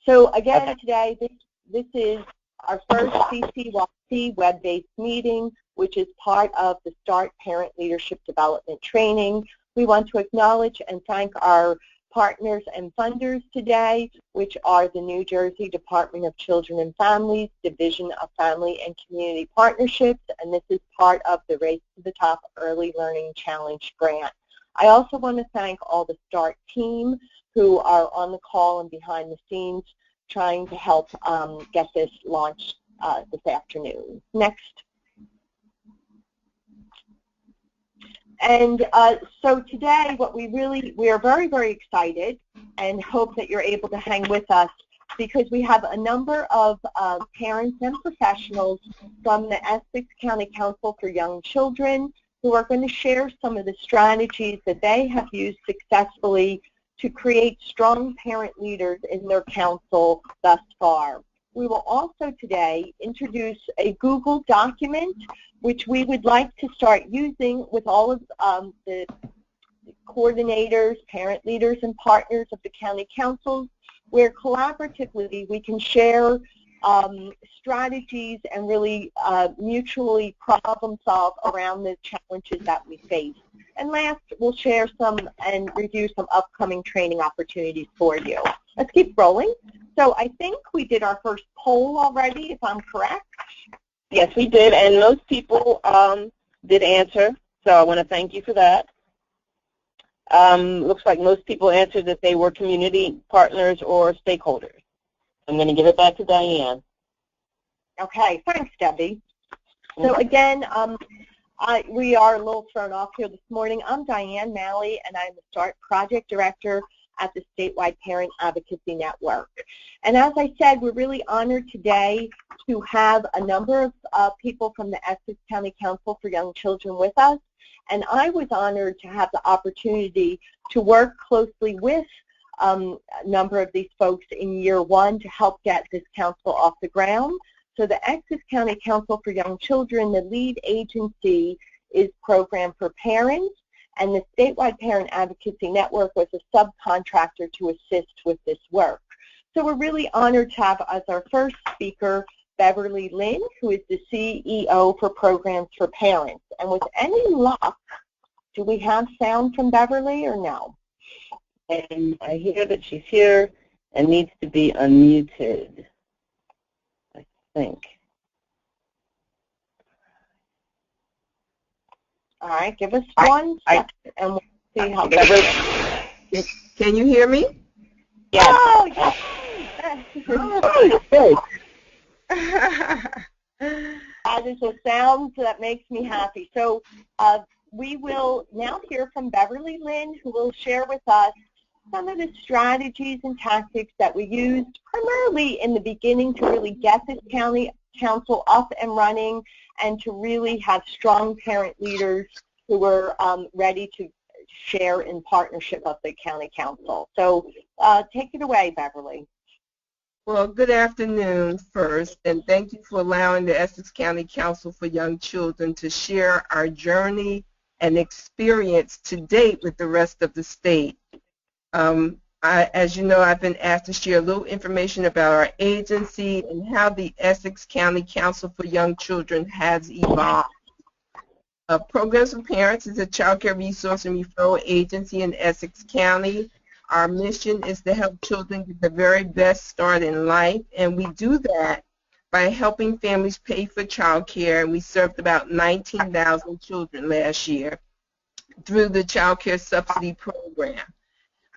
So again, today, this is our first CCYC web-based meeting, which is part of the START Parent Leadership Development Training. We want to acknowledge and thank our partners and funders today, which are the New Jersey Department of Children and Families, Division of Family and Community Partnerships, and this is part of the Race to the Top Early Learning Challenge grant. I also want to thank all the START team who are on the call and behind the scenes trying to help get this launched this afternoon. Next. And so today, we are very, very excited and hope that you're able to hang with us because we have a number of parents and professionals from the Essex County Council for Young Children who are going to share some of the strategies that they have used successfully to create strong parent leaders in their council thus far. We will also today introduce a Google document which we would like to start using with all of the coordinators, parent leaders, and partners of the county councils, where collaboratively we can share strategies and really mutually problem solve around the challenges that we face. And last, we'll share some and review some upcoming training opportunities for you. Let's keep rolling. So I think we did our first poll already, if I'm correct. Yes, we did, and most people did answer, so I want to thank you for that. Looks like most people answered that they were community partners or stakeholders. I'm going to give it back to Diane. Okay, thanks, Debbie. So again, we are a little thrown off here this morning. I'm Diane Malley, and I'm the START Project Director at the Statewide Parent Advocacy Network. And as I said, we're really honored today to have a number of people from the Essex County Council for Young Children with us. And I was honored to have the opportunity to work closely with a number of these folks in year one to help get this council off the ground. So the Essex County Council for Young Children, the lead agency is Program for Parents, and the Statewide Parent Advocacy Network was a subcontractor to assist with this work. So we're really honored to have as our first speaker Beverly Lynn, who is the CEO for Programs for Parents. And with any luck, do we have sound from Beverly or no? And I hear that she's here and needs to be unmuted, I think. All right, give us 1 second, and we'll see how Beverly. Can you hear me? Yes. Oh, yes. That is a sound that makes me happy. So we will now hear from Beverly Lynn, who will share with us some of the strategies and tactics that we used primarily in the beginning to really get this county council up and running and to really have strong parent leaders who were ready to share in partnership of the county council. So take it away, Beverly. Well, good afternoon first, and thank you for allowing the Essex County Council for Young Children to share our journey and experience to date with the rest of the state. As you know, I've been asked to share a little information about our agency and how the Essex County Council for Young Children has evolved. Programs for Parents is a child care resource and referral agency in Essex County. Our mission is to help children get the very best start in life, and we do that by helping families pay for child care. And we served about 19,000 children last year through the child care subsidy program.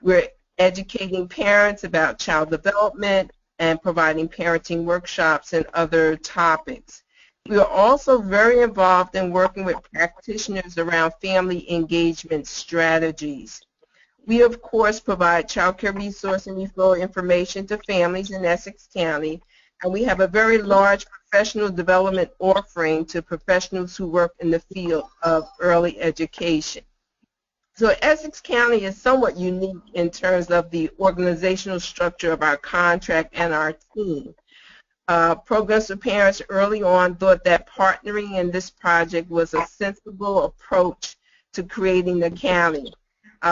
We're educating parents about child development and providing parenting workshops and other topics. We are also very involved in working with practitioners around family engagement strategies. We, of course, provide child care resource and referral information to families in Essex County, and we have a very large professional development offering to professionals who work in the field of early education. So Essex County is somewhat unique in terms of the organizational structure of our contract and our team. Programs for Parents early on thought that partnering in this project was a sensible approach to creating the county.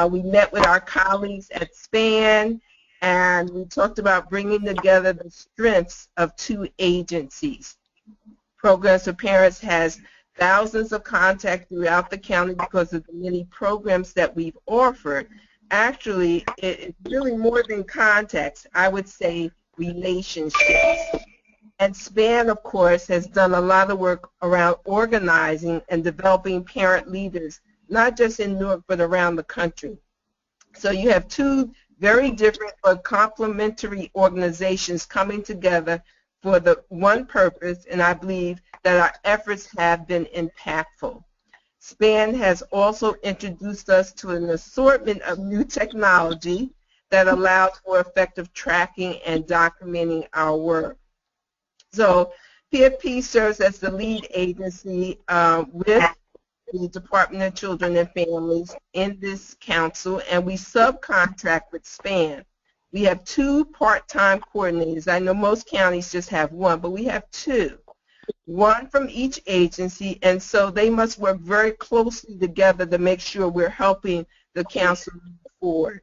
We met with our colleagues at SPAN and we talked about bringing together the strengths of two agencies. Programs for Parents has thousands of contacts throughout the county because of the many programs that we've offered. Actually, it's really more than contacts. I would say relationships. And SPAN, of course, has done a lot of work around organizing and developing parent leaders, not just in Newark, but around the country. So you have two very different but complementary organizations coming together for the one purpose, and I believe that our efforts have been impactful. SPAN has also introduced us to an assortment of new technology that allows for effective tracking and documenting our work. So PFP serves as the lead agency with the Department of Children and Families in this council, and we subcontract with SPAN. We have two part-time coordinators. I know most counties just have one, but we have two, one from each agency, and so they must work very closely together to make sure we're helping the council move forward.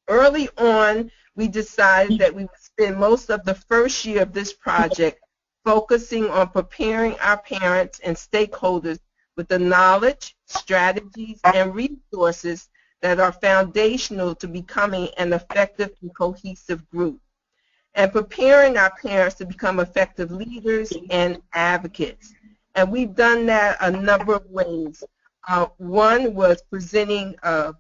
Early on, we decided that we would spend most of the first year of this project focusing on preparing our parents and stakeholders with the knowledge, strategies, and resources that are foundational to becoming an effective and cohesive group, and preparing our parents to become effective leaders and advocates. And we've done that a number of ways. One was presenting the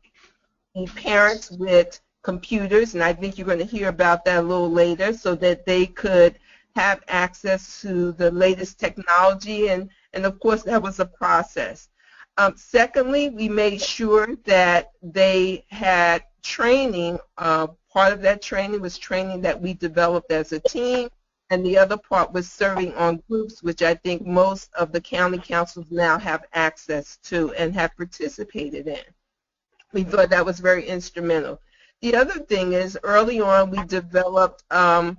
parents with computers, and I think you're going to hear about that a little later, so that they could have access to the latest technology, and of course that was a process. Secondly, we made sure that they had training. Part of that training was training that we developed as a team, and the other part was serving on groups, which I think most of the county councils now have access to and have participated in. We thought that was very instrumental. The other thing is, early on we developed the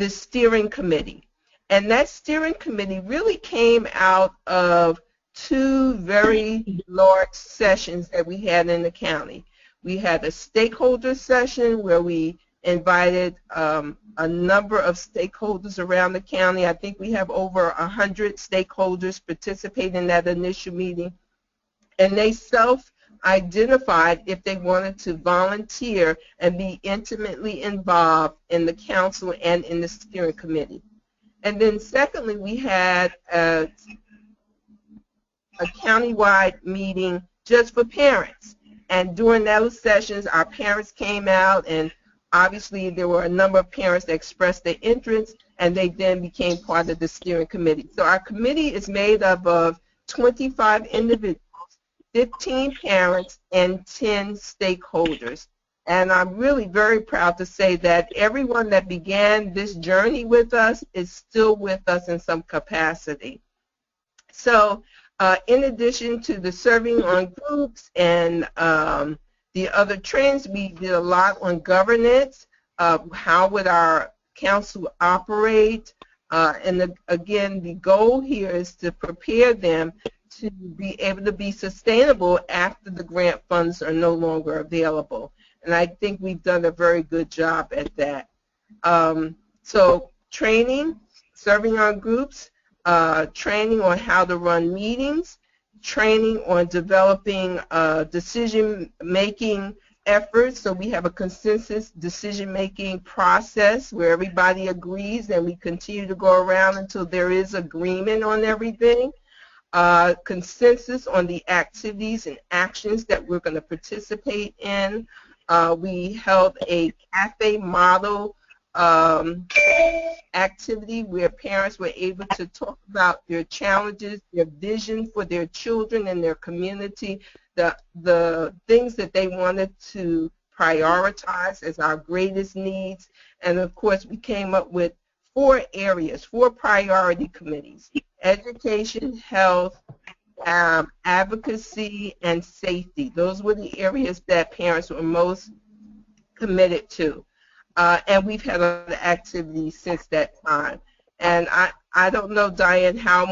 steering committee. And that steering committee really came out of two very large sessions that we had in the county. We had a stakeholder session where we invited a number of stakeholders around the county. I think we have over 100 stakeholders participate in that initial meeting. And they self-identified if they wanted to volunteer and be intimately involved in the council and in the steering committee. And then secondly, we had a countywide meeting just for parents. And during those sessions, our parents came out, and obviously there were a number of parents that expressed their interest, and they then became part of the steering committee. So our committee is made up of 25 individuals, 15 parents, and 10 stakeholders. And I'm really very proud to say that everyone that began this journey with us is still with us in some capacity. So in addition to the serving on groups and the other trends, we did a lot on governance, how would our council operate, and again, the goal here is to prepare them to be able to be sustainable after the grant funds are no longer available. And I think we've done a very good job at that. So training, serving on groups, training on how to run meetings, training on developing decision-making efforts. So we have a consensus decision-making process where everybody agrees, and we continue to go around until there is agreement on everything. Consensus on the activities and actions that we're going to participate in. We held a cafe model activity where parents were able to talk about their challenges, their vision for their children and their community, the things that they wanted to prioritize as our greatest needs. And of course, we came up with 4 areas, 4 priority committees: education, health, advocacy, and safety. Those were the areas that parents were most committed to. And we've had other activities since that time. And I don't know, Diane, how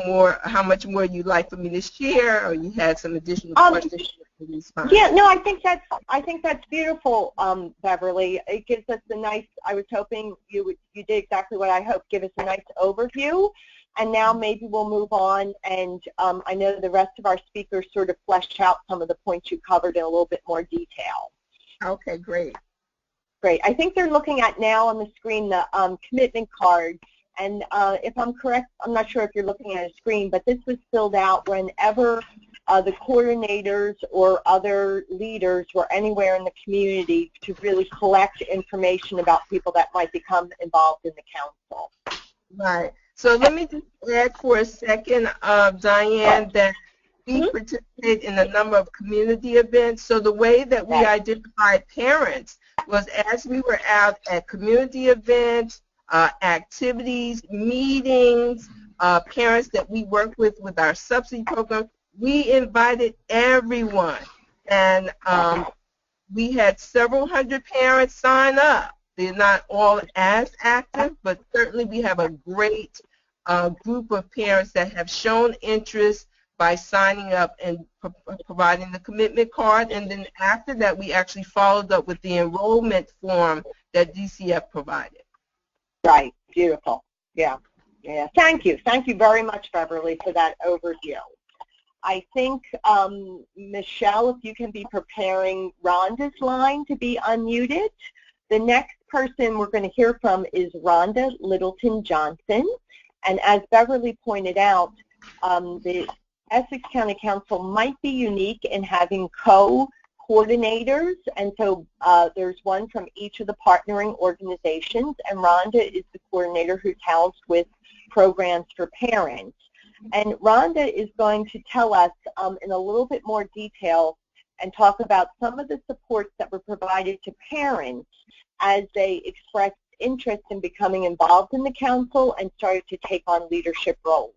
much more you'd like for me to share, or you had some additional questions. the response. Yeah, no, I think that's beautiful, Beverly. It gives us a nice. I was hoping you did exactly what I hoped. Give us a nice overview, and now maybe we'll move on. And I know the rest of our speakers sort of fleshed out some of the points you covered in a little bit more detail. Okay, great. Great. I think they're looking at now on the screen the commitment card. And if I'm correct, I'm not sure if you're looking at a screen, but this was filled out whenever the coordinators or other leaders were anywhere in the community to really collect information about people that might become involved in the council. Right. So let me just add for a second, Diane, that we participate in a number of community events. So the way that we identified parents was as we were out at community events, activities, meetings, parents that we work with our subsidy program, we invited everyone. And we had several hundred parents sign up. They're not all as active, but certainly we have a great group of parents that have shown interest by signing up and providing the commitment card. And then after that, we actually followed up with the enrollment form that DCF provided. Right. Beautiful. Yeah. Yeah. Thank you. Thank you very much, Beverly, for that overview. I think, Michelle, if you can be preparing Rhonda's line to be unmuted. The next person we're going to hear from is Rhonda Littleton Johnson. And as Beverly pointed out, the Essex County Council might be unique in having co-coordinators, and so there's one from each of the partnering organizations, and Rhonda is the coordinator who's housed with programs for parents. And Rhonda is going to tell us in a little bit more detail and talk about some of the supports that were provided to parents as they expressed interest in becoming involved in the council and started to take on leadership roles.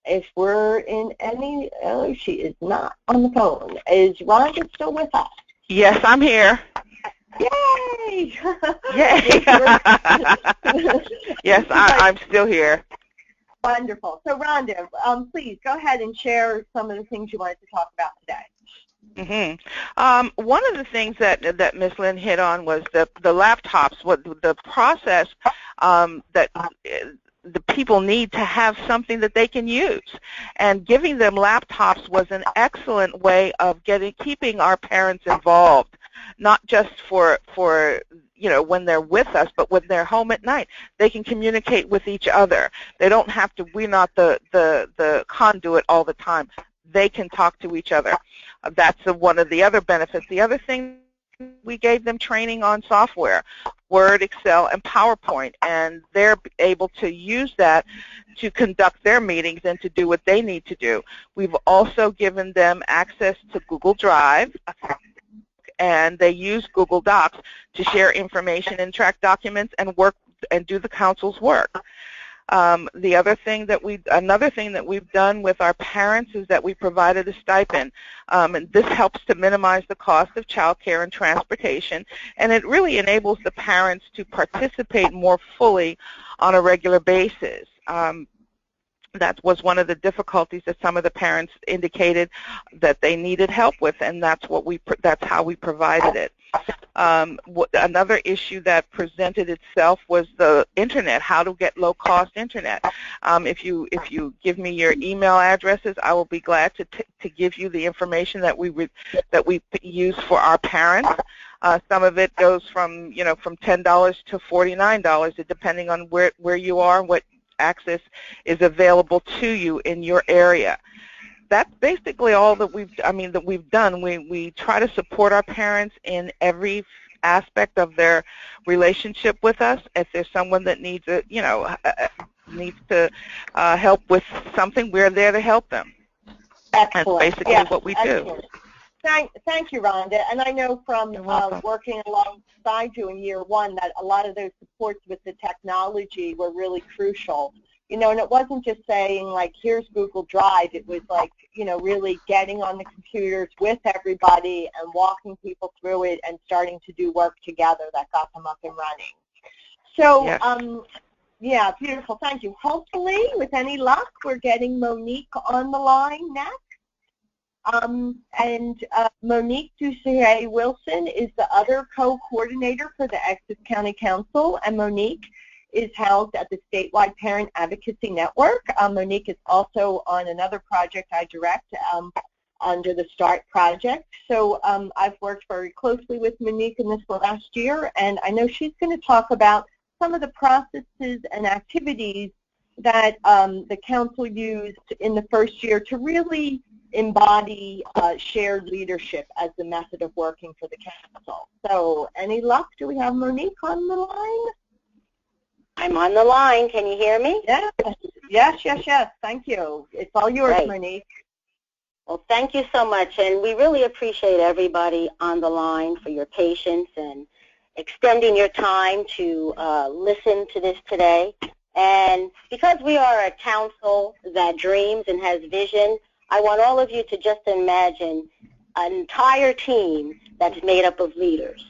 If we're in any, oh, she is not on the phone. Is Rhonda still with us? Yes, I'm here. Yay! Yay! Yes, I'm still here. Wonderful. So Rhonda, please go ahead and share some of the things you wanted to talk about today. One of the things that Ms. Lynn hit on was the laptops, what the process that the people need to have something that they can use. And giving them laptops was an excellent way of keeping our parents involved, not just for when they're with us, but when they're home at night. They can communicate with each other. They don't have to, we're not the conduit all the time. They can talk to each other. That's one of the other benefits. The other thing, we gave them training on software, Word, Excel, and PowerPoint, and they're able to use that to conduct their meetings and to do what they need to do. We've also given them access to Google Drive, and they use Google Docs to share information and track documents and work and do the council's work. Another thing that we've done with our parents is that we provided a stipend, and this helps to minimize the cost of child care and transportation, and it really enables the parents to participate more fully on a regular basis. That was one of the difficulties that some of the parents indicated that they needed help with, and that's how we provided it. Another issue that presented itself was the internet, how to get low-cost internet. If you give me your email addresses, I will be glad to give you the information that we use for our parents. Some of it goes from from $10 to $49, depending on where you are and what access is available to you in your area. That's basically all that we've done. We try to support our parents in every aspect of their relationship with us. If there's someone that needs needs to help with something, we're there to help them. Excellent. That's basically what we do. Thank you, Rhonda. And I know from working alongside you in year one that a lot of those supports with the technology were really crucial. And it wasn't just saying, like, here's Google Drive. It was like, really getting on the computers with everybody and walking people through it and starting to do work together that got them up and running. So, yes. Yeah, beautiful. Thank you. Hopefully, with any luck, we're getting Monique on the line next. And Monique Ducier-Wilson is the other co-coordinator for the Essex County Council, and Monique is housed at the statewide Parent Advocacy Network. Monique is also on another project I direct under the START project. So I've worked very closely with Monique in this last year, and I know she's going to talk about some of the processes and activities that the council used in the first year to really embody shared leadership as the method of working for the council. So any luck? Do we have Monique on the line? I'm on the line. Can you hear me? Yes. Thank you. It's all yours, Great. Monique. Well, thank you so much, and we really appreciate everybody on the line for your patience and extending your time to listen to this today. And because we are a council that dreams and has vision, I want all of you to just imagine an entire team that's made up of leaders.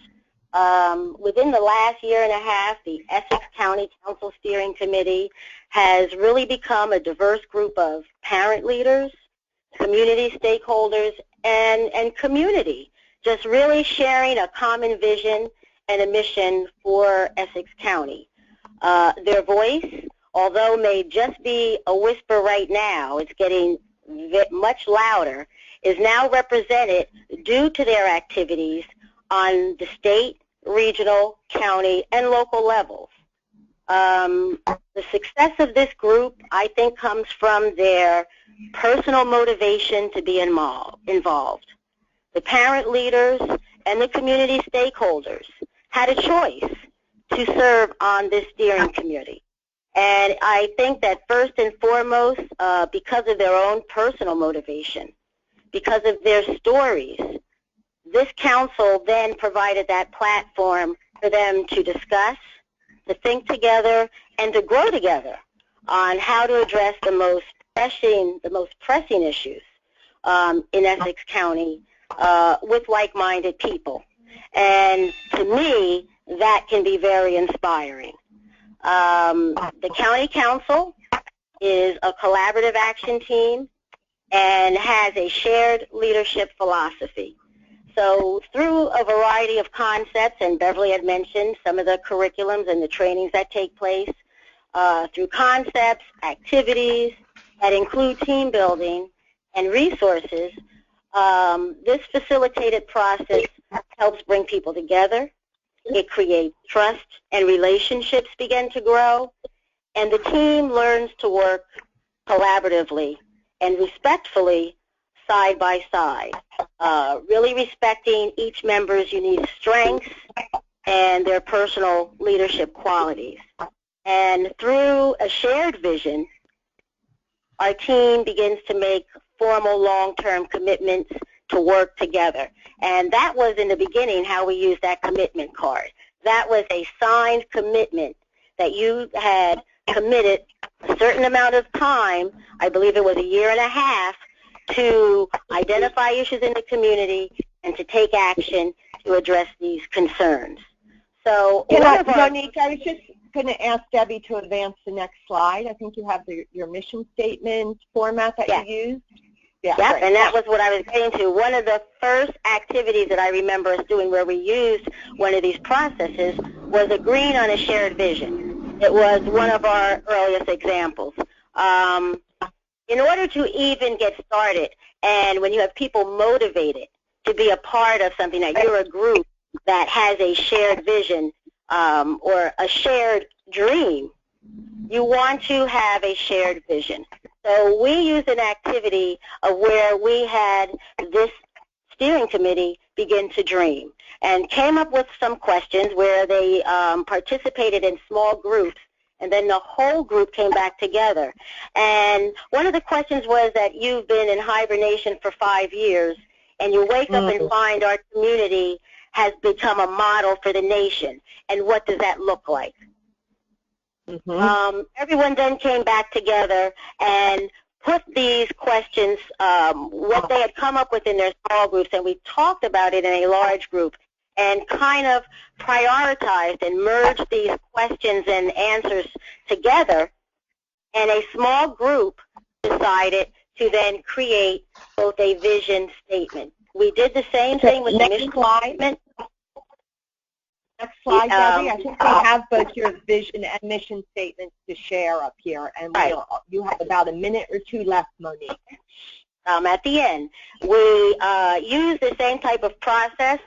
Within the last year and a half, the Essex County Council Steering Committee has really become a diverse group of parent leaders, community stakeholders, and community, just really sharing a common vision and a mission for Essex County. Their voice, although may just be a whisper right now, it's getting much louder, is now represented due to their activities on the state, regional, county, and local levels. The success of this group, I think, comes from their personal motivation to be involved. The parent leaders and the community stakeholders had a choice to serve on this steering committee. And I think that first and foremost, because of their own personal motivation, because of their stories, this council then provided that platform for them to discuss, to think together, and to grow together on how to address the most pressing issues in Essex County with like-minded people. And to me, that can be very inspiring. The county council is a collaborative action team and has a shared leadership philosophy. So through a variety of concepts, and Beverly had mentioned some of the curriculums and the trainings that take place, through concepts, activities that include team building and resources, this facilitated process helps bring people together. It creates trust and relationships begin to grow, and the team learns to work collaboratively and respectfully side by side, really respecting each member's unique strengths and their personal leadership qualities. And through a shared vision, our team begins to make formal long-term commitments to work together. And that was in the beginning how we used that commitment card. That was a signed commitment that you had committed a certain amount of time, I believe it was a year and a half, to identify issues in the community and to take action to address these concerns. So, Monique, I was just going to ask Debbie to advance the next slide. I think you have your mission statement format that you used. Yeah, yep, and that was what I was getting to. One of the first activities that I remember us doing where we used one of these processes was agreeing on a shared vision. It was one of our earliest examples. In order to even get started, and when you have people motivated to be a part of something, that you're a group that has a shared vision or a shared dream, you want to have a shared vision. So we used an activity of where we had this steering committee begin to dream and came up with some questions where they participated in small groups, and then the whole group came back together. And one of the questions was that you've been in hibernation for 5 years, and you wake up and find our community has become a model for the nation. And what does that look like? Everyone then came back together and put these questions, what they had come up with in their small groups, and we talked about it in a large group and kind of prioritized and merged these questions and answers together, and a small group decided to then create both a vision statement. We did the same thing with the mission statement. Next slide, Debbie. I think we have both your vision and mission statements to share up here, and you have about a minute or two left, Monique. At the end, we use the same type of process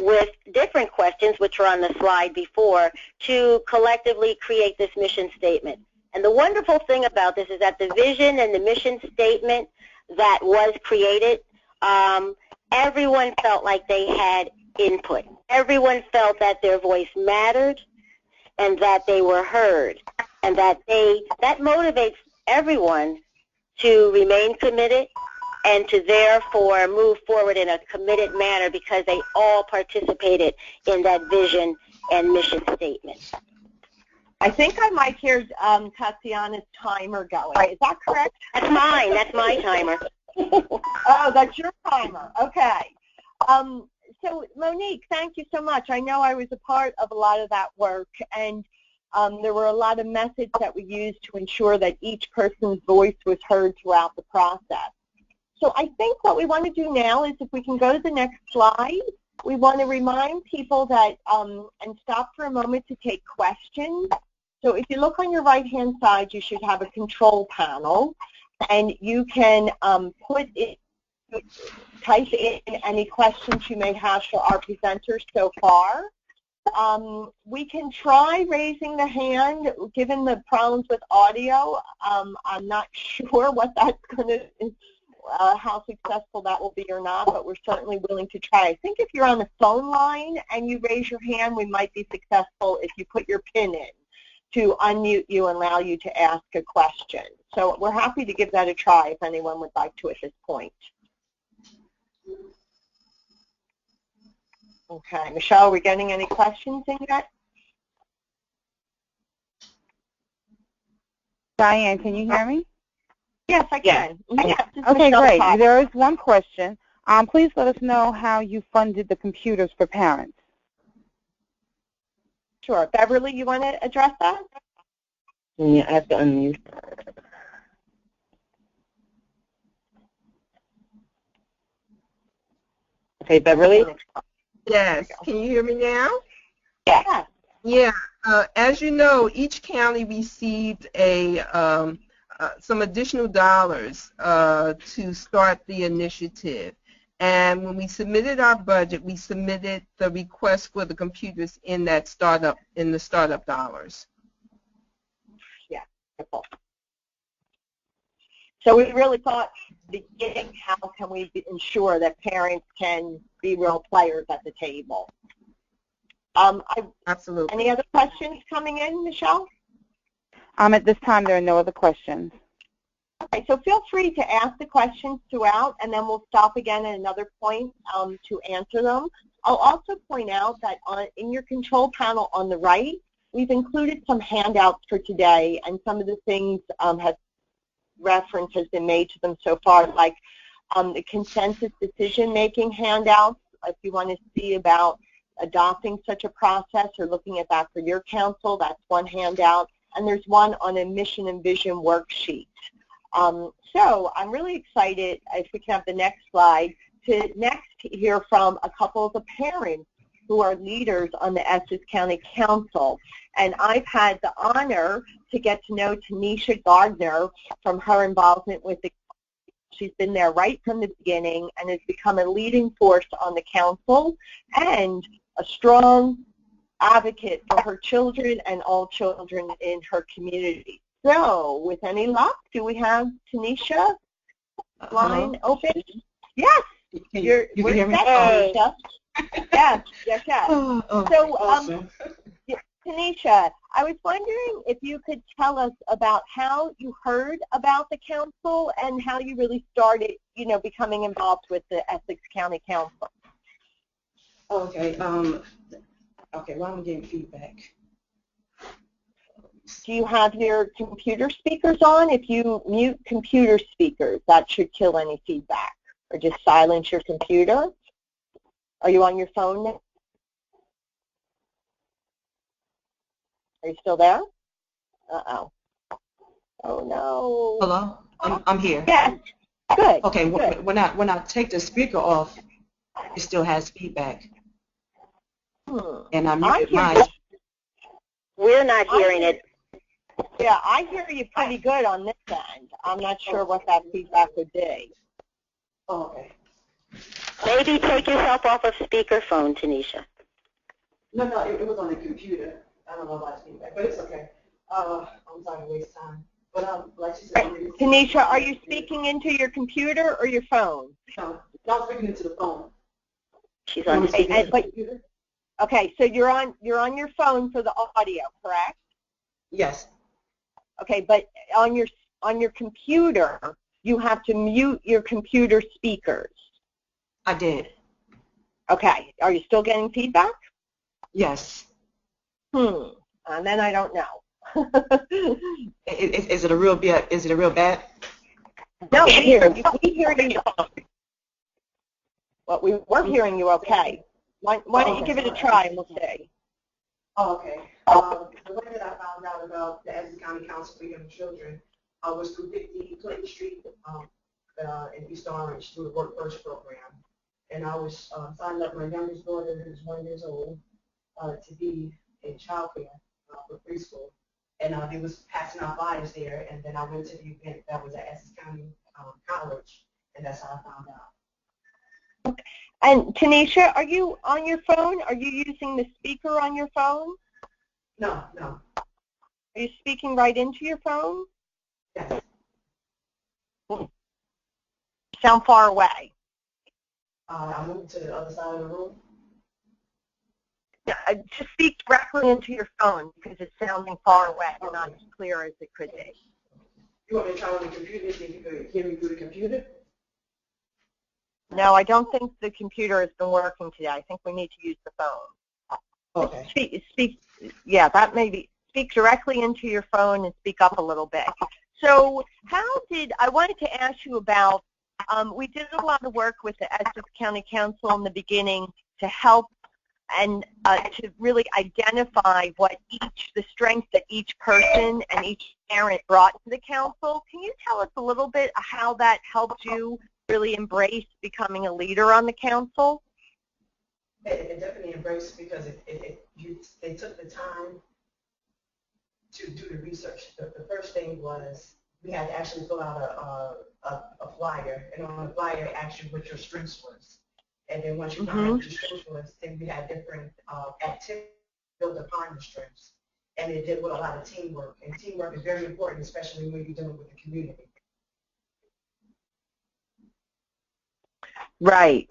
with different questions, which were on the slide before, to collectively create this mission statement. And the wonderful thing about this is that the vision and the mission statement that was created, everyone felt like they had input. Everyone felt that their voice mattered and that they were heard, and that motivates everyone to remain committed and to therefore move forward in a committed manner because they all participated in that vision and mission statement. I think I might hear Tatiana's timer going. Is that correct? That's mine. That's my timer. Oh, that's your timer. Okay. So, Monique, thank you so much. I know I was a part of a lot of that work, and there were a lot of methods that we used to ensure that each person's voice was heard throughout the process. So I think what we want to do now is, if we can go to the next slide, we want to remind people that, and stop for a moment to take questions. So if you look on your right-hand side, you should have a control panel, and you can type in any questions you may have for our presenters so far. We can try raising the hand. Given the problems with audio, I'm not sure what that's going to, how successful that will be or not, but we're certainly willing to try. I think if you're on the phone line and you raise your hand, we might be successful if you put your PIN in to unmute you and allow you to ask a question. So we're happy to give that a try if anyone would like to at this point. Okay, Michelle, are we getting any questions in yet? Diane, can you hear me? Yes, I can. Yes. Yes, Okay, Michelle great. Cox. There is one question. Please let us know how you funded the computers for parents. Sure. Beverly, you want to address that? Yeah, I have to unmute. Okay, Beverly? Yes. Can you hear me now? Yeah. Yeah. As you know, each county received some additional dollars to start the initiative. And when we submitted our budget, we submitted the request for the computers in the startup dollars. Yeah. So we really thought, beginning, how can we ensure that parents can be real players at the table? Absolutely. Any other questions coming in, Michelle? At this time, there are no other questions. Okay, so feel free to ask the questions throughout, and then we'll stop again at another point to answer them. I'll also point out that in your control panel on the right, we've included some handouts for today, and some of the things reference has been made to them so far, like the consensus decision-making handouts, if you want to see about adopting such a process or looking at that for your council, that's one handout. And there's one on a mission and vision worksheet. So I'm really excited, if we can have the next slide, to next hear from a couple of the parents who are leaders on the Essex County Council. And I've had the honor to get to know Tanisha Gardner from her involvement with the She's been there right from the beginning and has become a leading force on the council and a strong advocate for her children and all children in her community. So, with any luck, do we have Tanisha line open? Yes. You can hear me? Tanisha. Yes. Oh, So, awesome. Tanisha, I was wondering if you could tell us about how you heard about the council and how you really started, becoming involved with the Essex County Council. Okay. Okay. Well, I'm getting feedback. Do you have your computer speakers on? If you mute computer speakers, that should kill any feedback. Or just silence your computer. Are you on your phone now? Are you still there? Uh-oh. Oh, no. Hello? I'm here. Yes. Good. Okay, Good. when I take the speaker off, it still has feedback, and I muted mine. We're not hearing it. Yeah, I hear you pretty good on this end. I'm not sure what that feedback would be. Oh, okay. Maybe take yourself off of speakerphone, Tanisha. No, it was on the computer. I don't know about feedback, but it's okay. I'm sorry to waste time. But like you said, Tanisha, are you speaking into your computer or your phone? No, I'm speaking into the phone. She's on speaker. Okay, so you're on your phone for the audio, correct? Yes. Okay, but on your computer, you have to mute your computer speakers. I did. Okay, are you still getting feedback? Yes. And then I don't know. Is it a real bad? Is it a real bad? No, we hear you. Well, we were hearing you okay. Why don't you give it a try and we'll see. Oh, okay. The way that I found out about the Essex County Council for Young Children was through 50 Clinton Street in East Orange through the Work First program. And I was signed up my youngest daughter, who's 1 year old, to be in childcare for preschool. And they was passing out flyers there, and then I went to the event that was at Essex County College, and that's how I found out. Okay. And Tanisha, are you on your phone? Are you using the speaker on your phone? No. Are you speaking right into your phone? Yes. You sound far away. I moved to the other side of the room. Yeah, just speak directly into your phone because it's sounding far away and not as clear as it could be. You want me to try on the computer, see if you could hear me through the computer? No, I don't think the computer has been working today. I think we need to use the phone. Okay. Yeah, that may be. Speak directly into your phone and speak up a little bit. So I wanted to ask you about, we did a lot of work with the Essex County Council in the beginning to help and to really identify the strengths that each person and each parent brought to the council. Can you tell us a little bit how that helped you really embrace becoming a leader on the council? It definitely embraced because they took the time to do the research. The first thing was we had to actually fill out a flyer, and on the flyer it asked you what your strengths was. And then once you found out what your strengths was, then we had different activities built upon the strengths. And it did with a lot of teamwork. And teamwork is very important, especially when you're dealing with the community. Right.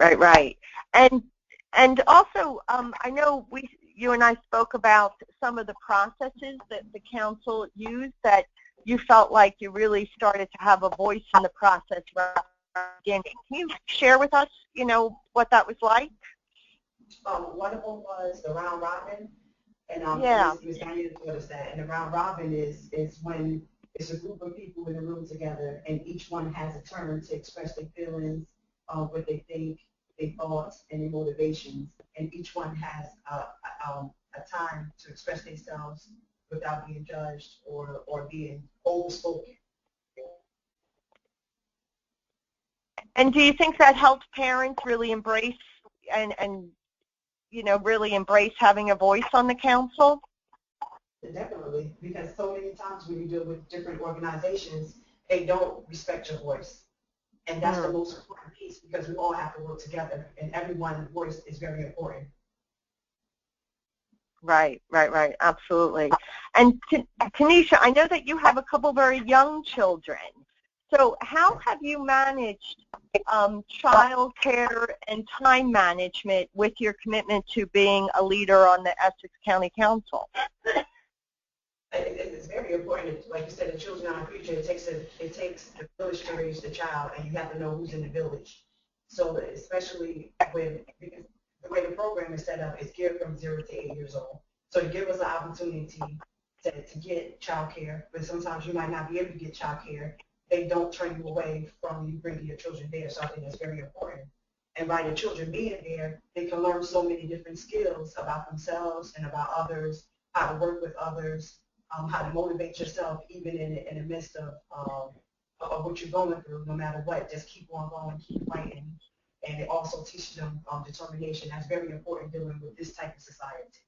And also, I know you and I spoke about some of the processes that the council used that you felt like you really started to have a voice in the process right from the beginning. Can you share with us, what that was like? One of them was the round robin, and Ms. Daniel told us that. And the round robin is when it's a group of people in a room together, and each one has a turn to express their feelings, what they think, their thoughts, and their motivations. And each one has a time to express themselves without being judged or being overspoken. And do you think that helps parents really embrace and really embrace having a voice on the council? Definitely, because so many times when you deal with different organizations, they don't respect your voice. And that's the most important piece, because we all have to work together, and everyone's voice is very important. Right, absolutely. And Tanisha, I know that you have a couple very young children. So how have you managed child care and time management with your commitment to being a leader on the Essex County Council? It's very important. Like you said, the children are our future. It takes a village to raise the child, and you have to know who's in the village. So especially because the way the program is set up, it's geared from 0 to 8 years old. So to give us an opportunity to get child care, but sometimes you might not be able to get child care. They don't turn you away from you bringing your children there, so I think that's very important. And by your children being there, they can learn so many different skills about themselves and about others, how to work with others, how to motivate yourself even in the midst of of what you're going through, no matter what. Just keep on going, keep fighting. And it also teaches them determination. That's very important dealing with this type of society.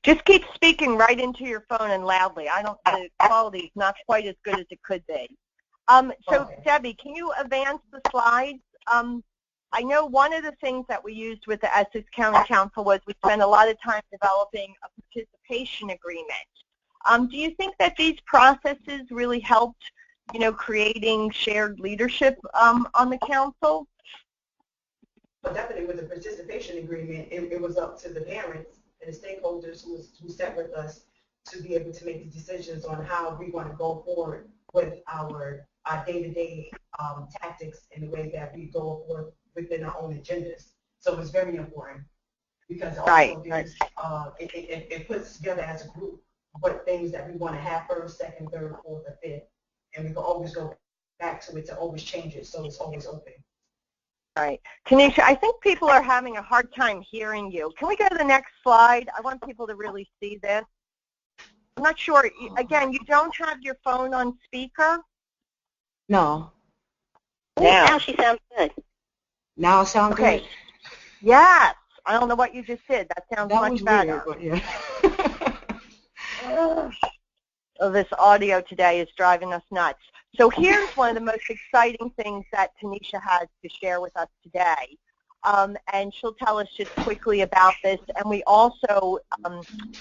Just keep speaking right into your phone and loudly. The quality is not quite as good as it could be. So Okay. Debbie, can you advance the slides? I know one of the things that we used with the Essex County Council was we spent a lot of time developing a participation agreement. Do you think that these processes really helped, creating shared leadership on the council? But definitely with the participation agreement, it was up to the parents and the stakeholders who sat with us to be able to make the decisions on how we want to go forward with our day-to-day tactics and the way that we go forward within our own agendas. So it's very important because also it puts together as a group what things that we want to have first, second, third, fourth, or fifth. And we can always go back to it to always change it, so it's always open. Right. Tanisha, I think people are having a hard time hearing you. Can we go to the next slide? I want people to really see this. I'm not sure. Again, you don't have your phone on speaker? No. Now she sounds good. Now it sounds good? Yes. I don't know what you just did. That sounds That much was better. weird, but yeah. Oh, this audio today is driving us nuts. So here's one of the most exciting things that Tanisha has to share with us today. And she'll tell us just quickly about this. And we also,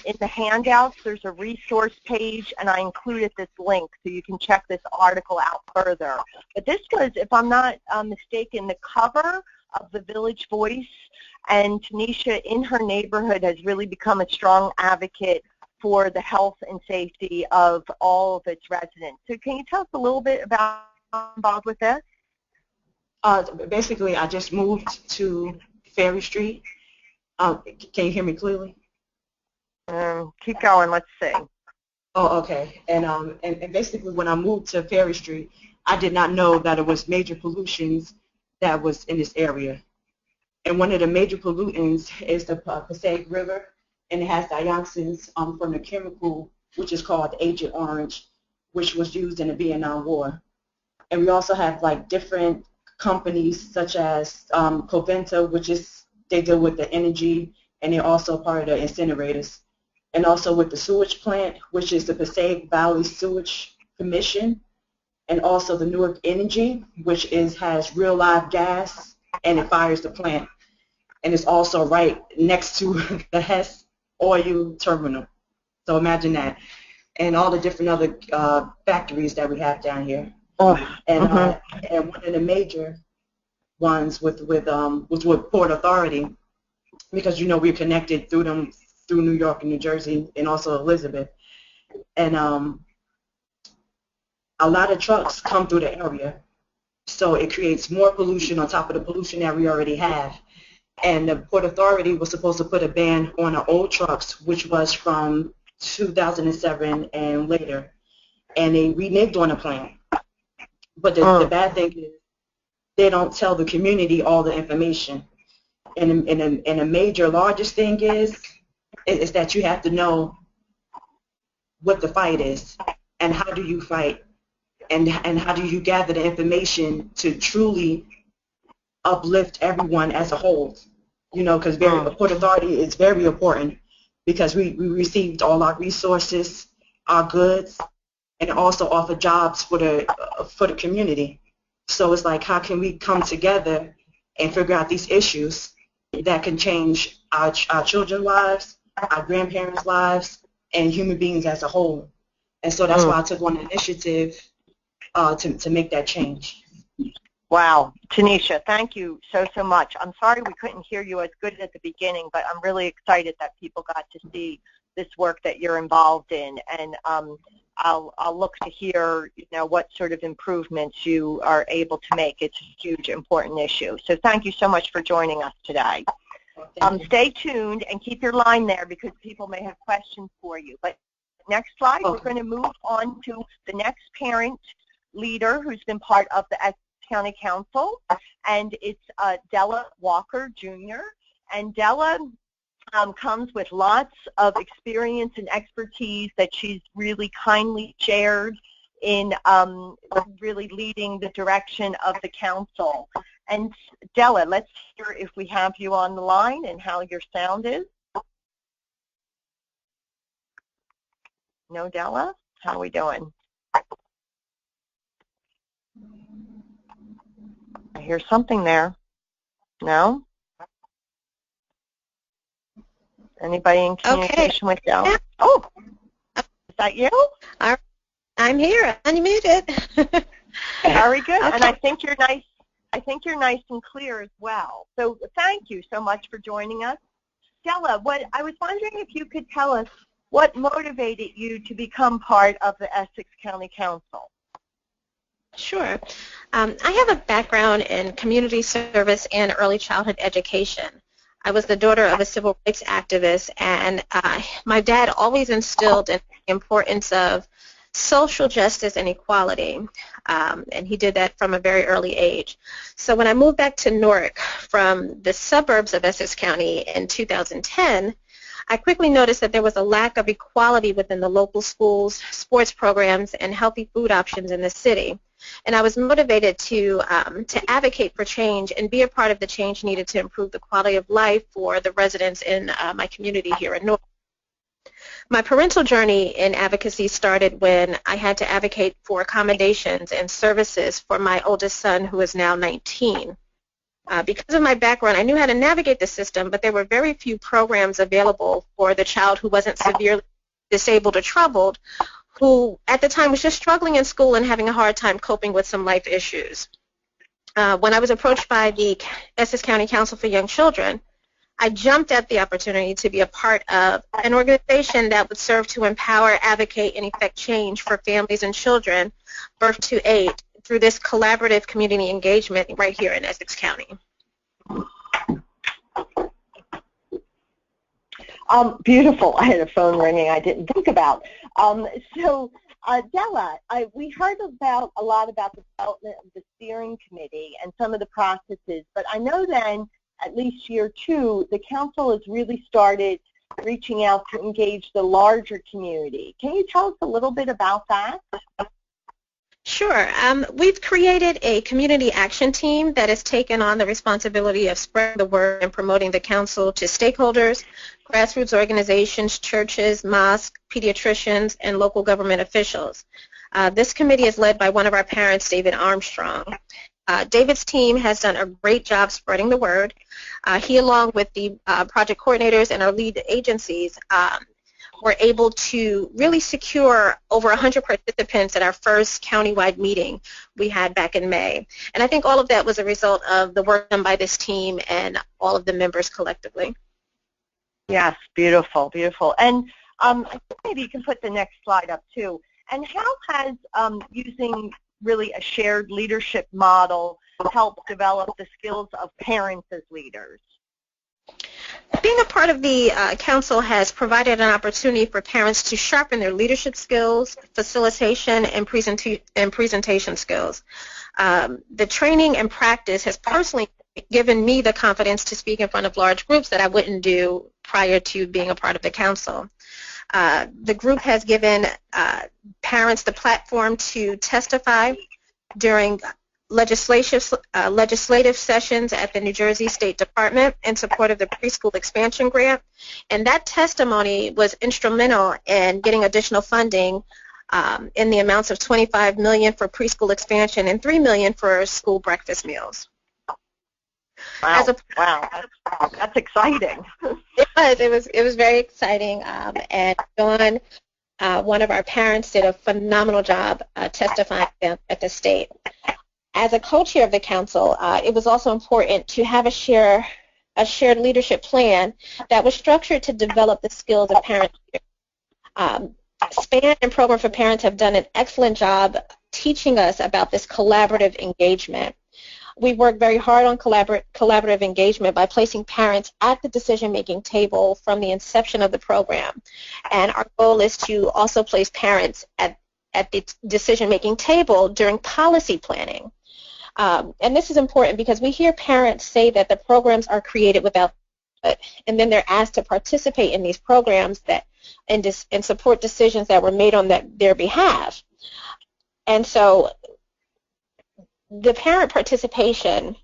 in the handouts, there's a resource page, and I included this link so you can check this article out further. But this was, if I'm not mistaken, the cover of the Village Voice, and Tanisha in her neighborhood has really become a strong advocate for the health and safety of all of its residents. So can you tell us a little bit about involved with this? Basically, I just moved to Ferry Street. Can you hear me clearly? Keep going. Let's see. Oh, okay. And basically, when I moved to Ferry Street, I did not know that it was major pollutions that was in this area. And one of the major pollutants is the Passaic River, and it has dioxins from the chemical, which is called Agent Orange, which was used in the Vietnam War. And we also have like different companies such as Coventa, which is, they deal with the energy, and they're also part of the incinerators. And also with the sewage plant, which is the Passaic Valley Sewage Commission, and also the Newark Energy, which has real live gas, and it fires the plant. And it's also right next to the Hess oil terminal. So imagine that. And all the different other factories that we have down here. And one of the major ones was with Port Authority, because we're connected through them through New York and New Jersey and also Elizabeth. And a lot of trucks come through the area, so it creates more pollution on top of the pollution that we already have. And the Port Authority was supposed to put a ban on the old trucks, which was from 2007 and later, and they reneged on the plan. But the bad thing is they don't tell the community all the information. And a major, largest thing is that you have to know what the fight is and how do you fight and how do you gather the information to truly uplift everyone as a whole. Because Port Authority is very important because we received all our resources, our goods, and also offer jobs for the community. So it's like, how can we come together and figure out these issues that can change our children's lives, our grandparents' lives, and human beings as a whole. And so that's why I took on the initiative to make that change. Wow. Tanisha, thank you so much. I'm sorry we couldn't hear you as good at the beginning, but I'm really excited that people got to see this work that you're involved in. And I'll look to hear, what sort of improvements you are able to make. It's a huge, important issue. So thank you so much for joining us today. Stay tuned and keep your line there because people may have questions for you. But next slide, we're going to move on to the next parent leader who's been part of the Essex County Council, and it's Della Walker, Jr. And Della comes with lots of experience and expertise that she's really kindly shared in really leading the direction of the council. And Della, let's hear if we have you on the line and how your sound is. No, Della? How are we doing? I hear something there. No? Anybody in communication with Della? Oh, is that you? I'm here, unmuted. Very good, Okay. And I think you're nice. I think you're nice and clear as well. So thank you so much for joining us. Della, what I was wondering if you could tell us what motivated you to become part of the Essex County Council. Sure. I have a background in community service and early childhood education. I was the daughter of a civil rights activist, and my dad always instilled in the importance of social justice and equality, and he did that from a very early age. So when I moved back to Newark from the suburbs of Essex County in 2010, I quickly noticed that there was a lack of equality within the local schools, sports programs, and healthy food options in the city. And I was motivated to advocate for change and be a part of the change needed to improve the quality of life for the residents in my community here in Newark. My parental journey in advocacy started when I had to advocate for accommodations and services for my oldest son, who is now 19. Because of my background, I knew how to navigate the system, but there were very few programs available for the child who wasn't severely disabled or troubled, who at the time was just struggling in school and having a hard time coping with some life issues. When I was approached by the Essex County Council for Young Children, I jumped at the opportunity to be a part of an organization that would serve to empower, advocate, and effect change for families and children birth to 8 through this collaborative community engagement right here in Essex County. Beautiful. I had a phone ringing I didn't think about. Della, we heard a lot about the development of the steering committee and some of the processes, but I know then, at least year 2, the council has really started reaching out to engage the larger community. Can you tell us a little bit about that? Sure. We've created a community action team that has taken on the responsibility of spreading the word and promoting the council to stakeholders, grassroots organizations, churches, mosques, pediatricians, and local government officials. This committee is led by one of our parents, David Armstrong. David's team has done a great job spreading the word. He, along with the project coordinators and our lead agencies, were able to really secure over 100 participants at our first countywide meeting we had back in May. And I think all of that was a result of the work done by this team and all of the members collectively. Yes, beautiful, beautiful. And maybe you can put the next slide up too. And how has using really a shared leadership model helped develop the skills of parents as leaders? Being a part of the council has provided an opportunity for parents to sharpen their leadership skills, facilitation, and presentation skills. The training and practice has personally given me the confidence to speak in front of large groups that I wouldn't do prior to being a part of the council. The group has given parents the platform to testify during legislative sessions at the New Jersey State Department in support of the preschool expansion grant, and that testimony was instrumental in getting additional funding in the amounts of $25 million for preschool expansion and $3 million for school breakfast meals. Wow, that's exciting. It was very exciting, and Dawn, one of our parents, did a phenomenal job testifying at the state. As a co-chair of the council, it was also important to have a shared leadership plan that was structured to develop the skills of parents. SPAN and Program for Parents have done an excellent job teaching us about this collaborative engagement. We work very hard on collaborative engagement by placing parents at the decision-making table from the inception of the program. And our goal is to also place parents at the decision-making table during policy planning. And this is important because we hear parents say that the programs are created without input, and then they're asked to participate in these programs and support decisions that were made on their behalf. And so the parent participation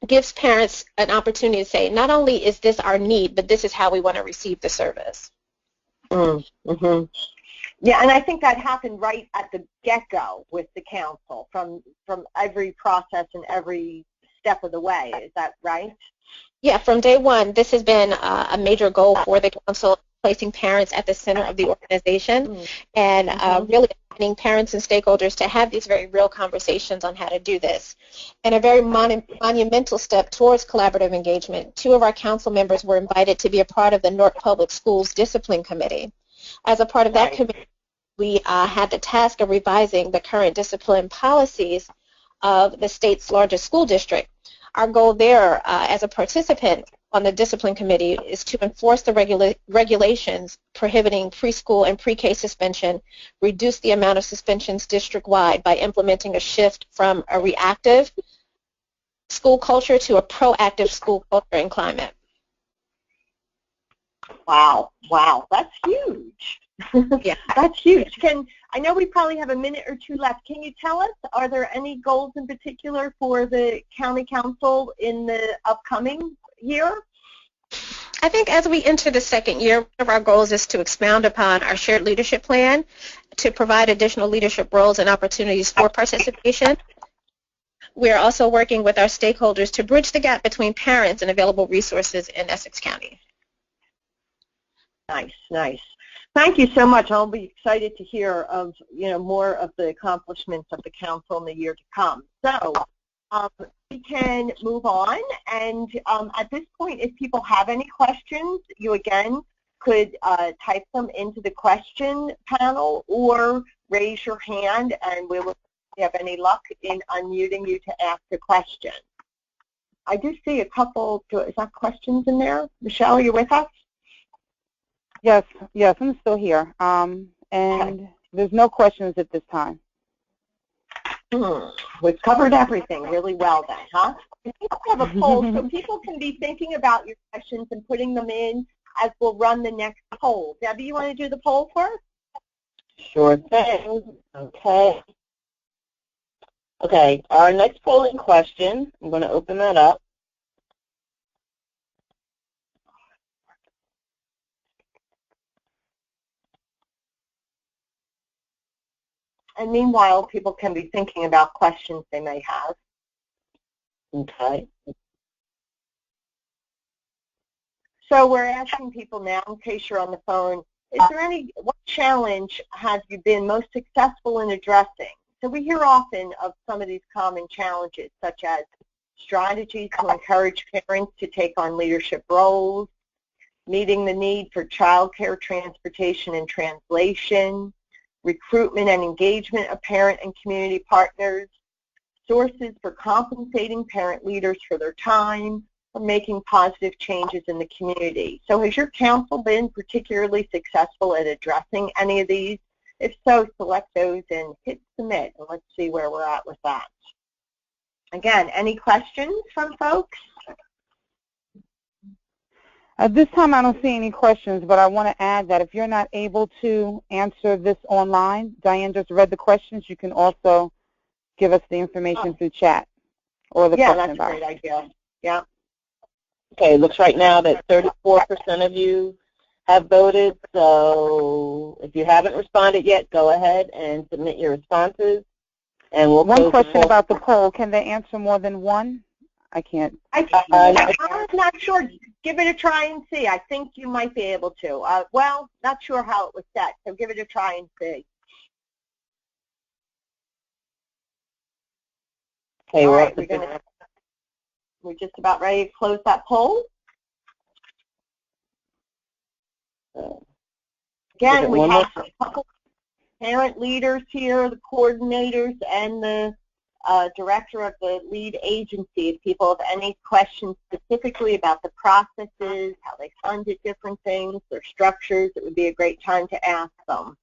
gives parents an opportunity to say, not only is this our need, but this is how we want to receive the service. Mm-hmm. Yeah, and I think that happened right at the get-go with the council from every process and every step of the way. Is that right? Yeah, from day one, this has been a major goal for the council, placing parents at the center of the organization and really inviting parents and stakeholders to have these very real conversations on how to do this. And a very monumental step towards collaborative engagement, 2 of our council members were invited to be a part of the Newark Public Schools Discipline Committee. As a part of that committee, we had the task of revising the current discipline policies of the state's largest school district. Our goal there as a participant on the discipline committee is to enforce the regulations prohibiting preschool and pre-K suspension, reduce the amount of suspensions district-wide by implementing a shift from a reactive school culture to a proactive school culture and climate. Wow, that's huge. Yeah. That's huge. I know we probably have a minute or 2 left. Can you tell us, are there any goals in particular for the county council in the upcoming year? I think as we enter the second year, one of our goals is to expound upon our shared leadership plan, to provide additional leadership roles and opportunities for participation. We are also working with our stakeholders to bridge the gap between parents and available resources in Essex County. Nice. Thank you so much. I'll be excited to hear of more of the accomplishments of the council in the year to come. So we can move on, and at this point, if people have any questions, you again could type them into the question panel or raise your hand, and we will, if you have any luck in unmuting you to ask a question. I do see a couple. Is that questions in there? Michelle, are you with us? Yes, I'm still here. And there's no questions at this time. We've covered everything really well then, huh? I think we have a poll, so people can be thinking about your questions and putting them in as we'll run the next poll. Debbie, you want to do the poll first? Sure thing. Okay, our next polling question, I'm going to open that up. And meanwhile, people can be thinking about questions they may have. Okay. So we're asking people now, in case you're on the phone, what challenge have you been most successful in addressing? So we hear often of some of these common challenges, such as strategies to encourage parents to take on leadership roles, meeting the need for childcare, transportation, and translation, recruitment and engagement of parent and community partners, sources for compensating parent leaders for their time, or making positive changes in the community. So has your council been particularly successful at addressing any of these? If so, select those and hit submit, and let's see where we're at with that. Again, any questions from folks? At this time, I don't see any questions, but I want to add that if you're not able to answer this online, Diane just read the questions, you can also give us the information through chat or the question box. Yeah, that's a great idea. Yeah. Okay, it looks right now that 34% of you have voted, so if you haven't responded yet, go ahead and submit your responses. And we'll one question about the poll, can they answer more than one? I can't. I'm not sure. Give it a try and see. I think you might be able to. Well, not sure how it was set, so give it a try and see. Okay, all right, we're just about ready to close that poll. Again, we have a couple parent leaders here, the coordinators, and the director of the lead agency. If people have any questions specifically about the processes, how they funded different things, their structures, it would be a great time to ask them.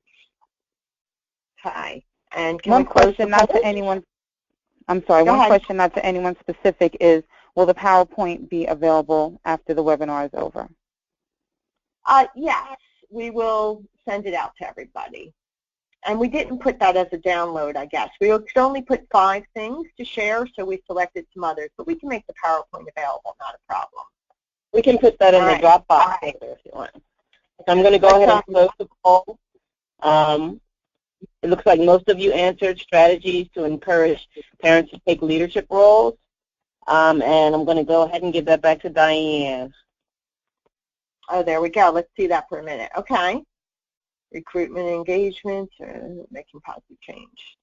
Okay. And one question not to anyone. I'm sorry. One question not to anyone specific is, will the PowerPoint be available after the webinar is over? Yes, we will send it out to everybody. And we didn't put that as a download, I guess. We could only put 5 things to share, so we selected some others. But we can make the PowerPoint available, not a problem. We can put that in the Dropbox folder if you want. I'm going to go ahead and close the poll. It looks like most of you answered strategies to encourage parents to take leadership roles. And I'm going to go ahead and give that back to Diane. Oh, there we go. Let's see that for a minute. Okay. Recruitment engagement, making positive change.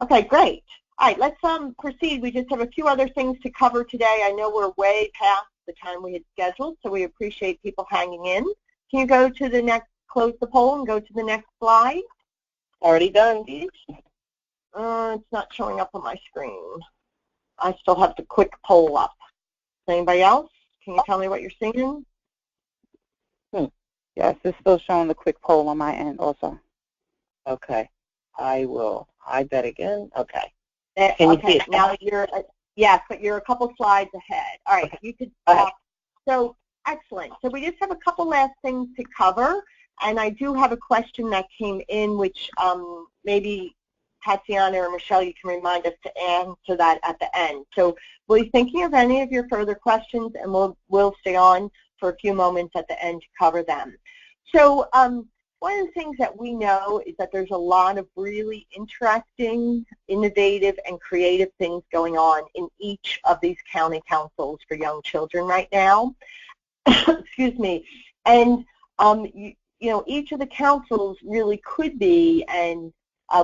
Okay, great. All right, let's proceed. We just have a few other things to cover today. I know we're way past the time we had scheduled, so we appreciate people hanging in. Can you go to the next, close the poll and go to the next slide? Already done. It's not showing up on my screen. I still have the quick poll up. Anybody else? Can you tell me what you're seeing? Yes, it's still showing the quick poll on my end also. Okay. I will hide that again. Okay. Can you see it? Now you're, yes, but you're a couple slides ahead. All right. You could, so excellent. So we just have a couple last things to cover, and I do have a question that came in, which maybe Tatiana or Michelle, you can remind us to answer that at the end. So we'll be thinking of any of your further questions, and we'll stay on for a few moments at the end to cover them. So one of the things that we know is that there's a lot of really interesting, innovative, and creative things going on in each of these county councils for young children right now. Excuse me. And, you know, each of the councils really could be, and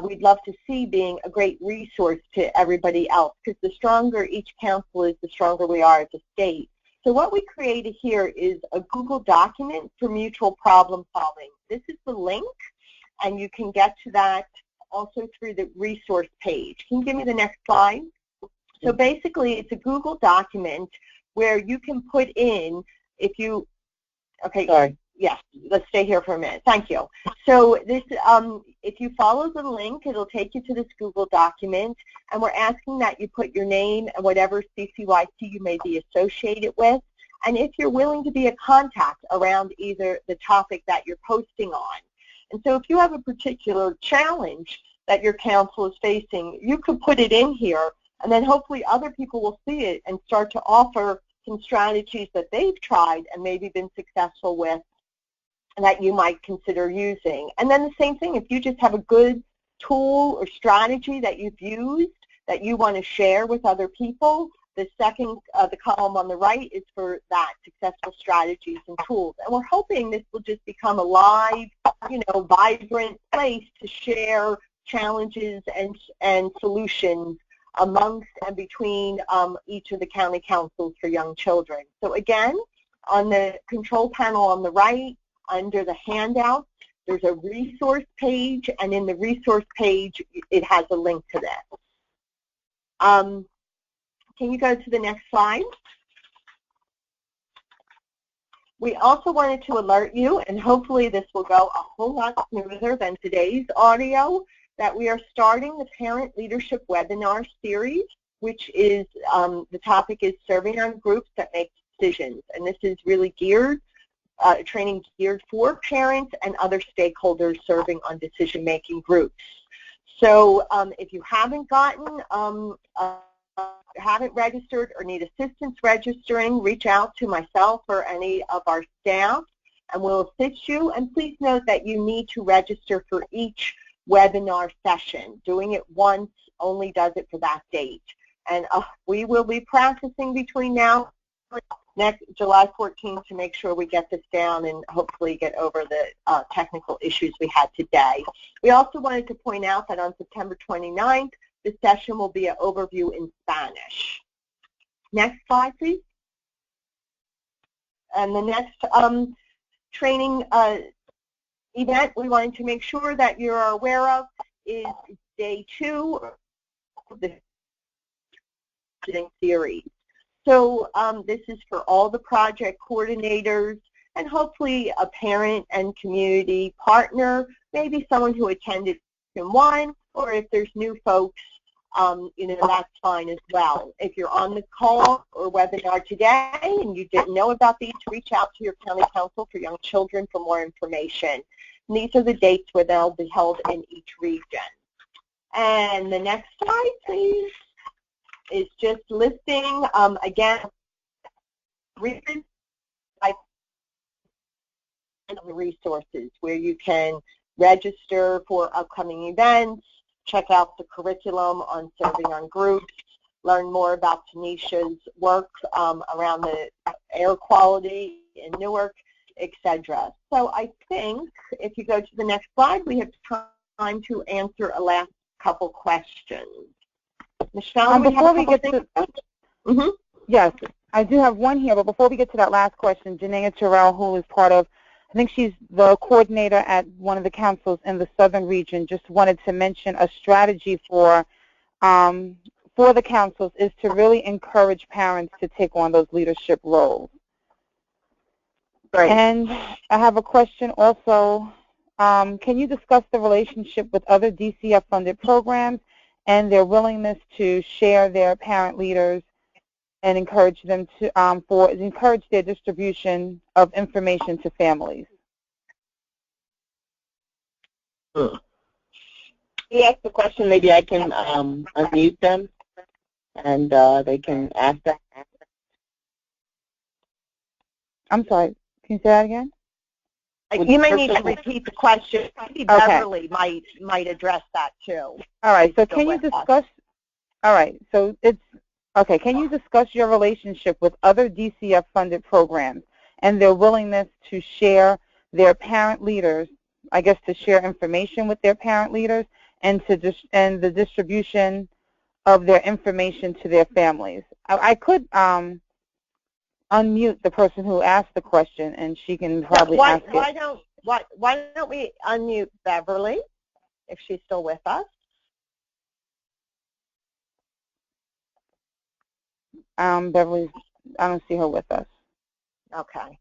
we'd love to see being a great resource to everybody else, because the stronger each council is, the stronger we are as a state. So what we created here is a Google document for mutual problem solving. This is the link, and you can get to that also through the resource page. Can you give me the next slide? So basically, it's a Google document where you can put in, if you, okay, sorry. Yes, let's stay here for a minute. Thank you. So this, if you follow the link, it'll take you to this Google document, and we're asking that you put your name and whatever CCYC you may be associated with, and if you're willing to be a contact around either the topic that you're posting on. And so if you have a particular challenge that your council is facing, you could put it in here, and then hopefully other people will see it and start to offer some strategies that they've tried and maybe been successful with, that you might consider using. And then the same thing, if you just have a good tool or strategy that you've used that you want to share with other people, the second, the column on the right is for that, successful strategies and tools. And we're hoping this will just become a live, you know, vibrant place to share challenges and solutions amongst and between each of the county councils for young children. So again, on the control panel on the right, under the handout, there's a resource page, and in the resource page, it has a link to that. Can you go to the next slide? We also wanted to alert you, and hopefully this will go a whole lot smoother than today's audio, that we are starting the Parent Leadership Webinar Series, which is, the topic is serving on groups that make decisions, and this is really geared training geared for parents and other stakeholders serving on decision-making groups. So if you haven't gotten, haven't registered or need assistance registering, reach out to myself or any of our staff, and we'll assist you. And please note that you need to register for each webinar session. Doing it once only does it for that date. And we will be practicing between now and next July 14th to make sure we get this down and hopefully get over the technical issues we had today. We also wanted to point out that on September 29th, the session will be an overview in Spanish. Next slide, please. And the next training event we wanted to make sure that you're aware of is day 2 of the series. So this is for all the project coordinators and hopefully a parent and community partner, maybe someone who attended in one, or if there's new folks, you know, that's fine as well. If you're on the call or webinar today and you didn't know about these, reach out to your county council for young children for more information. And these are the dates where they'll be held in each region. And the next slide, please, is just listing, again, resources where you can register for upcoming events, check out the curriculum on serving on groups, learn more about Tanisha's work around the air quality in Newark, etc. So I think if you go to the next slide, we have time to answer a last couple questions. Michelle, before we get to yes, I do have one here, but before we get to that last question, Janaea Terrell, who is part of, I think she's the coordinator at one of the councils in the southern region, just wanted to mention a strategy for the councils is to really encourage parents to take on those leadership roles. Right. And I have a question also. Can you discuss the relationship with other DCF-funded programs and their willingness to share their parent leaders and encourage them to encourage their distribution of information to families? You asked the question. Maybe I can unmute them, and they can ask that. I'm sorry. Can you say that again? You may need to repeat the question. Maybe Beverly might address that too. All right. So can you discuss? All right. So it's okay. Can you discuss your relationship with other DCF-funded programs and their willingness to share their parent leaders? I guess to share information with their parent leaders and and the distribution of their information to their families. I could unmute the person who asked the question, and she can probably ask it. Why don't we unmute Beverly, if she's still with us? Beverly, I don't see her with us. Okay.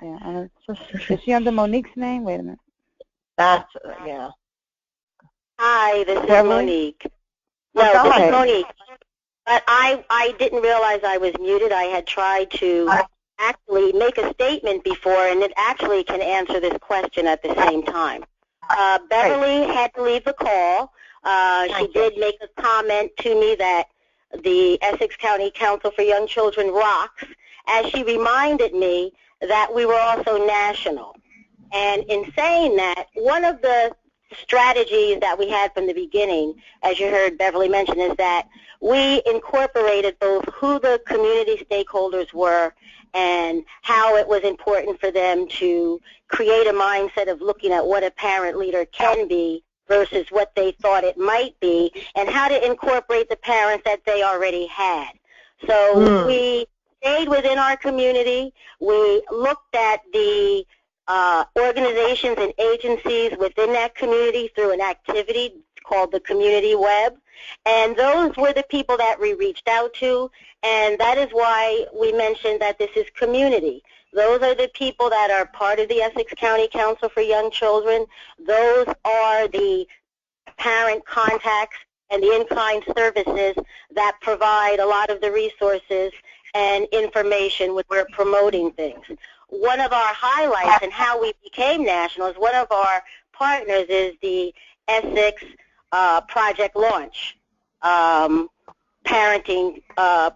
Yeah, is she under Monique's name? Wait a minute. That's, yeah. Hi, this is Beverly? Monique. No, this is Monique. But I didn't realize I was muted. I had tried to actually make a statement before, and it actually can answer this question at the same time. Beverly had to leave the call. She did make a comment to me that the Essex County Council for Young Children rocks, as she reminded me that we were also national. And in saying that, one of the strategies that we had from the beginning, as you heard Beverly mention, is that we incorporated both who the community stakeholders were and how it was important for them to create a mindset of looking at what a parent leader can be versus what they thought it might be, and how to incorporate the parents that they already had. So we stayed within our community. We looked at the organizations and agencies within that community through an activity called the Community Web. And those were the people that we reached out to, and that is why we mentioned that this is community. Those are the people that are part of the Essex County Council for Young Children. Those are the parent contacts and the in-kind services that provide a lot of the resources and information when we're promoting things. One of our highlights and how we became national is one of our partners is the Essex Project Launch, parenting,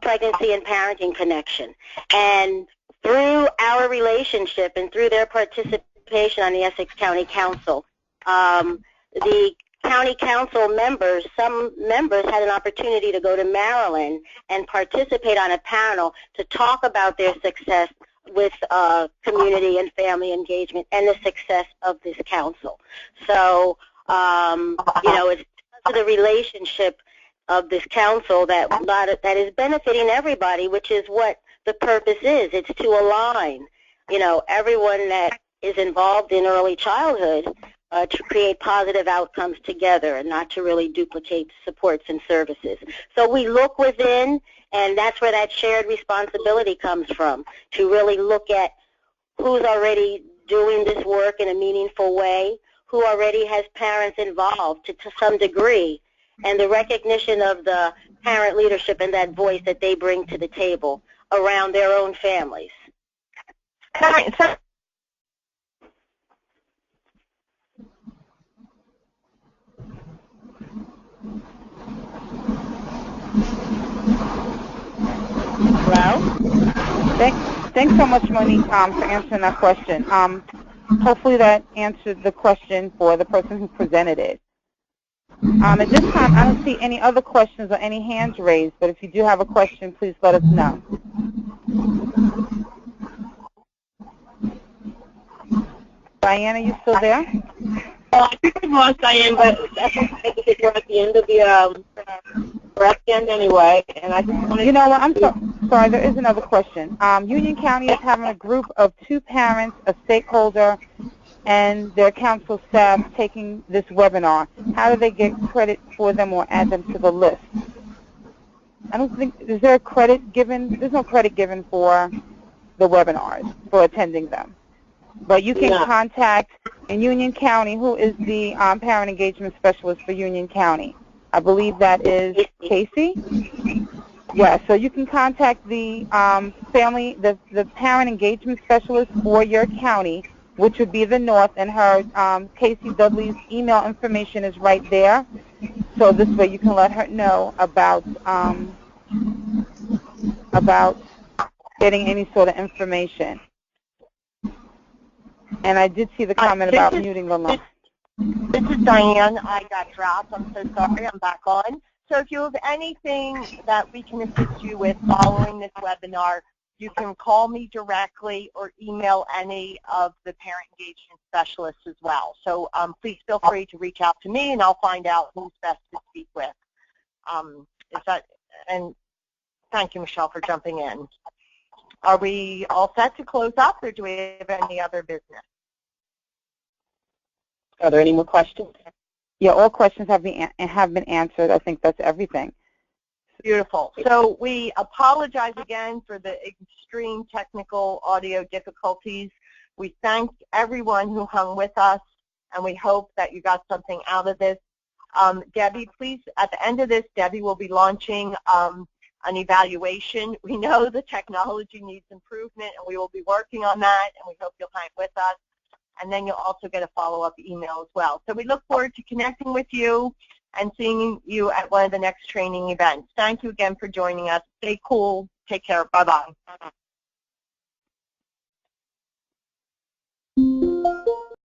pregnancy and parenting connection. And through our relationship and through their participation on the Essex County Council, the county council members, some members had an opportunity to go to Maryland and participate on a panel to talk about their success with community and family engagement and the success of this council. So, you know, it's because of the relationship of this council that is benefiting everybody, which is what the purpose is. It's to align, you know, everyone that is involved in early childhood to create positive outcomes together and not to really duplicate supports and services. So we look within, and that's where that shared responsibility comes from, to really look at who's already doing this work in a meaningful way, who already has parents involved to some degree, and the recognition of the parent leadership and that voice that they bring to the table around their own families. Thanks so much, Monique, for answering that question. Hopefully that answered the question for the person who presented it. At this time, I don't see any other questions or any hands raised, but if you do have a question, please let us know. Diane, are you still there? I think we lost Diane, but that's okay because we're at the end of the we're at the end anyway. And I just wanted. You know what? I'm sorry. There is another question. Union County is having a group of 2 parents, a stakeholder, and their council staff taking this webinar. How do they get credit for them or add them to the list? I don't think, is there a credit given? There's no credit given for the webinars, for attending them. But you can contact in Union County, who is the parent engagement specialist for Union County. I believe that is Casey. Yeah, so you can contact the the parent engagement specialist for your county, which would be the North, and her, Casey Dudley's email information is right there. So this way you can let her know about getting any sort of information. And I did see the comment about muting the line. This is Diane. I got dropped. I'm so sorry. I'm back on. So if you have anything that we can assist you with following this webinar, you can call me directly or email any of the parent engagement specialists as well. So please feel free to reach out to me, and I'll find out who's best to speak with. And thank you, Michelle, for jumping in. Are we all set to close up, or do we have any other business? Are there any more questions? Yeah, all questions have been answered. I think that's everything. Beautiful. So we apologize again for the extreme technical audio difficulties. We thank everyone who hung with us, and we hope that you got something out of this. Debbie, please, at the end of this, Debbie will be launching an evaluation. We know the technology needs improvement, and we will be working on that, and we hope you'll hang with us. And then you'll also get a follow-up email as well. So we look forward to connecting with you and seeing you at one of the next training events. Thank you again for joining us. Stay cool. Take care. Bye-bye.